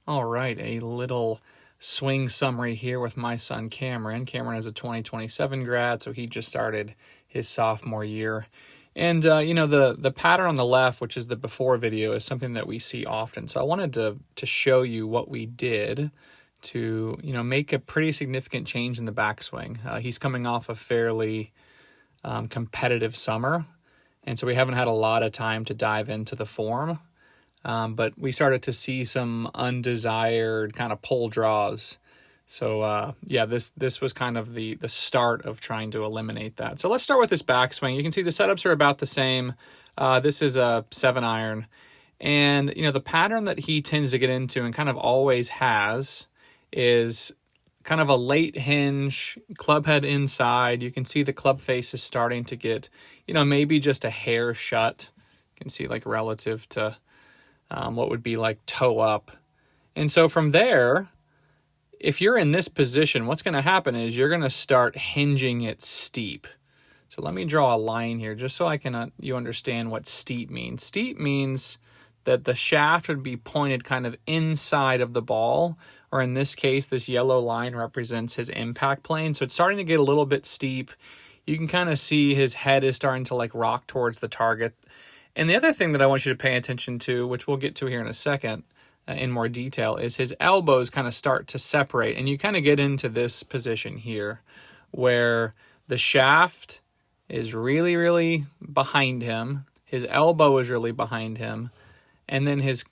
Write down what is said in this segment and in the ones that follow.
All right, a little swing summary here with my son Cameron. Cameron is a 2027 grad, so he just started his sophomore year. And the pattern on the left, which is the before video, is something that we see often. So I wanted to show you what we did to make a pretty significant change in the backswing. He's coming off a fairly competitive summer, and so we haven't had a lot of time to dive into the form. But we started to see some undesired kind of pull draws. So this was kind of the start of trying to eliminate that. So let's start with this backswing. You can see the setups are about the same. This is a 7-iron. And, the pattern that he tends to get into and kind of always has is kind of a late hinge, club head inside. You can see the club face is starting to get, maybe just a hair shut. You can see like relative to what would be like toe up. And so from there, if you're in this position, what's going to happen is you're going to start hinging it steep. So let me draw a line here just so you understand what steep means. Steep means that the shaft would be pointed kind of inside of the ball, or in this case, this yellow line represents his impact plane. So it's starting to get a little bit steep. You can kind of see his head is starting to like rock towards the target. And the other thing that I want you to pay attention to, which we'll get to here in a second in more detail, is his elbows kind of start to separate. And you kind of get into this position here where the shaft is really, really behind him. His elbow is really behind him. And then his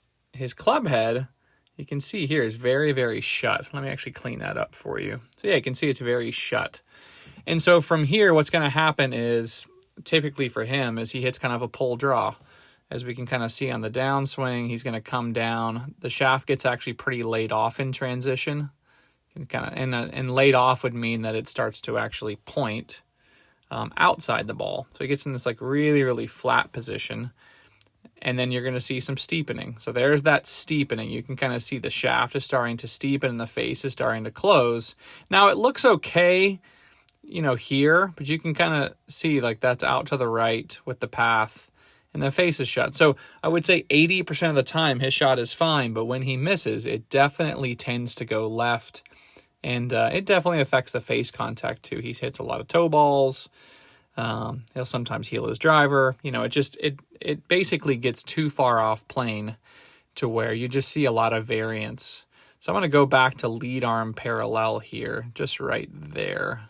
club head, you can see here, is very, very shut. Let me actually clean that up for you. So yeah, you can see it's very shut. And so from here, what's going to happen is, typically for him, is he hits kind of a pull draw. As we can kind of see on the downswing, he's going to come down. The shaft gets actually pretty laid off in transition. And laid off would mean that it starts to actually point outside the ball. So he gets in this like really, really flat position. And then you're going to see some steepening. So there's that steepening. You can kind of see the shaft is starting to steepen and the face is starting to close. Now it looks okay, here, but you can kind of see like that's out to the right with the path and the face is shut. So I would say 80% of the time his shot is fine, but when he misses, it definitely tends to go left, and it definitely affects the face contact too. He hits a lot of toe balls. He'll sometimes heel his driver. It basically gets too far off plane to where you just see a lot of variance. So I'm going to go back to lead arm parallel here, just right there.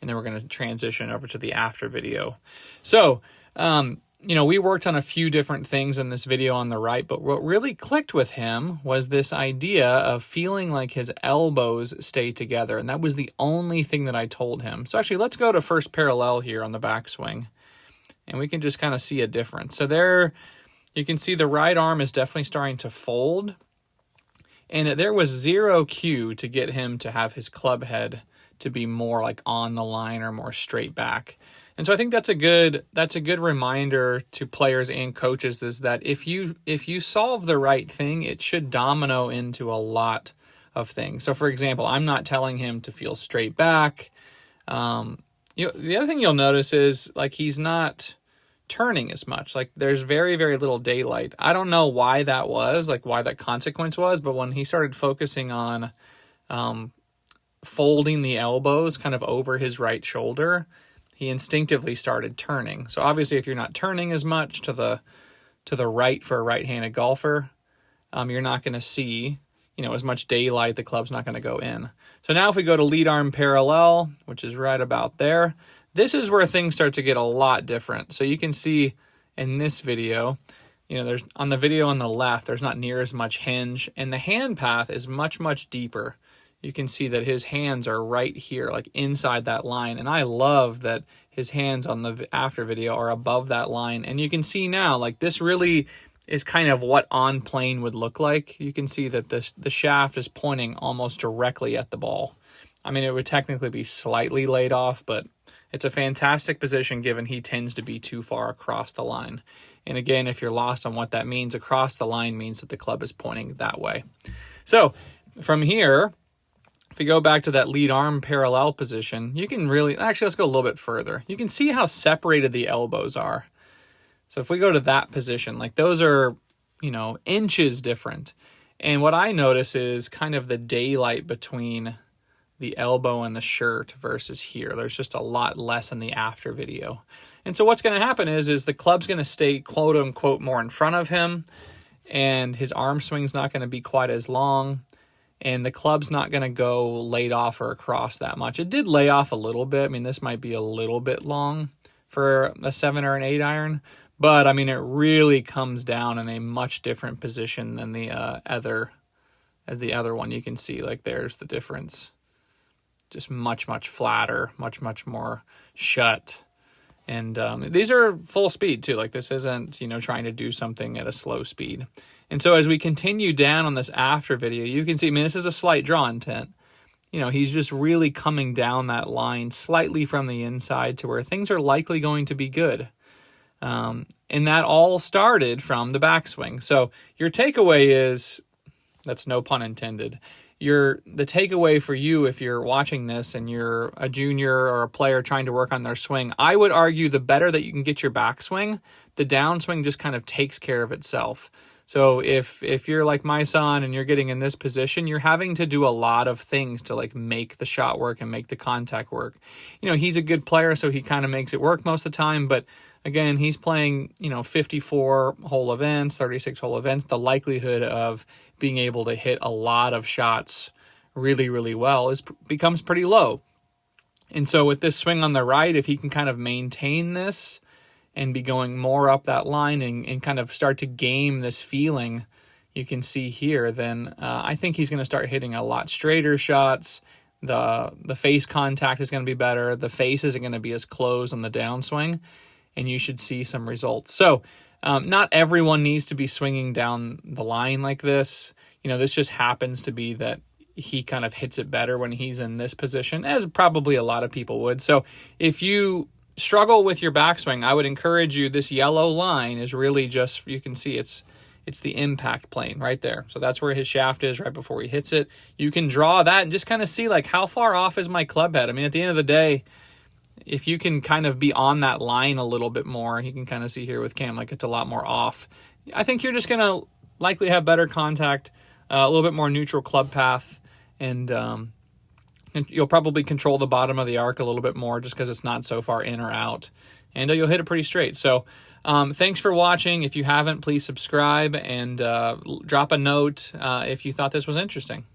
And then we're going to transition over to the after video. So, we worked on a few different things in this video on the right, but what really clicked with him was this idea of feeling like his elbows stay together. And that was the only thing that I told him. So actually, let's go to first parallel here on the backswing, and we can just kind of see a difference. So there, you can see the right arm is definitely starting to fold, and there was zero cue to get him to have his club head to be more like on the line or more straight back. And so I think that's a good reminder to players and coaches, is that if you solve the right thing, it should domino into a lot of things. So for example, I'm not telling him to feel straight back. The other thing you'll notice is like he's not turning as much. Like there's very, very little daylight. I don't know why that was, like why that consequence was, but when he started focusing on folding the elbows kind of over his right shoulder, he instinctively started turning. So obviously if you're not turning as much to the right for a right-handed golfer, you're not going to see, as much daylight. The club's not going to go in. So now if we go to lead arm parallel, which is right about there, this is where things start to get a lot different. So you can see in this video, there's on the video on the left, there's not near as much hinge, and the hand path is much, much deeper. You can see that his hands are right here, like inside that line. And I love that his hands on the after video are above that line. And you can see now, like this really is kind of what on plane would look like. You can see that the shaft is pointing almost directly at the ball. I mean, it would technically be slightly laid off, but it's a fantastic position given he tends to be too far across the line. And again, if you're lost on what that means, across the line means that the club is pointing that way. So from here, if we go back to that lead arm parallel position, you can really, actually, let's go a little bit further. You can see how separated the elbows are. So if we go to that position, like those are, inches different. And what I notice is kind of the daylight between the elbow and the shirt versus here. There's just a lot less in the after video. And so what's going to happen is the club's going to stay quote unquote more in front of him, and his arm swing's not going to be quite as long, and the club's not going to go laid off or across that much. It did lay off a little bit. I mean, this might be a little bit long for a 7 or an 8 iron, but I mean, it really comes down in a much different position than the other one. You can see, like, there's the difference. Just much flatter, much more shut. And these are full speed too. Like, this isn't, trying to do something at a slow speed. And so as we continue down on this after video, you can see, I mean, this is a slight draw intent. He's just really coming down that line slightly from the inside to where things are likely going to be good. And that all started from the backswing. So your takeaway is, that's no pun intended, the takeaway for you, if you're watching this and you're a junior or a player trying to work on their swing, I would argue the better that you can get your backswing, the downswing just kind of takes care of itself. So if you're like my son and you're getting in this position, you're having to do a lot of things to like make the shot work and make the contact work. He's a good player, so he kind of makes it work most of the time, but again, he's playing, 54 hole events, 36 hole events. The likelihood of being able to hit a lot of shots really, really well becomes pretty low. And so with this swing on the right, if he can kind of maintain this and be going more up that line and kind of start to game this feeling you can see here, then I think he's going to start hitting a lot straighter shots. The face contact is going to be better. The face isn't going to be as close on the downswing, and you should see some results. So not everyone needs to be swinging down the line like this. This just happens to be that he kind of hits it better when he's in this position, as probably a lot of people would. So if you struggle with your backswing, I would encourage you, this yellow line is really just, you can see it's the impact plane right there. So that's where his shaft is right before he hits it. You can draw that and just kind of see, like, how far off is my club head? I mean, at the end of the day, if you can kind of be on that line a little bit more, you can kind of see here with Cam, like, it's a lot more off. I think you're just going to likely have better contact, a little bit more neutral club path, and you'll probably control the bottom of the arc a little bit more just because it's not so far in or out, and you'll hit it pretty straight. So thanks for watching. If you haven't, please subscribe and drop a note if you thought this was interesting.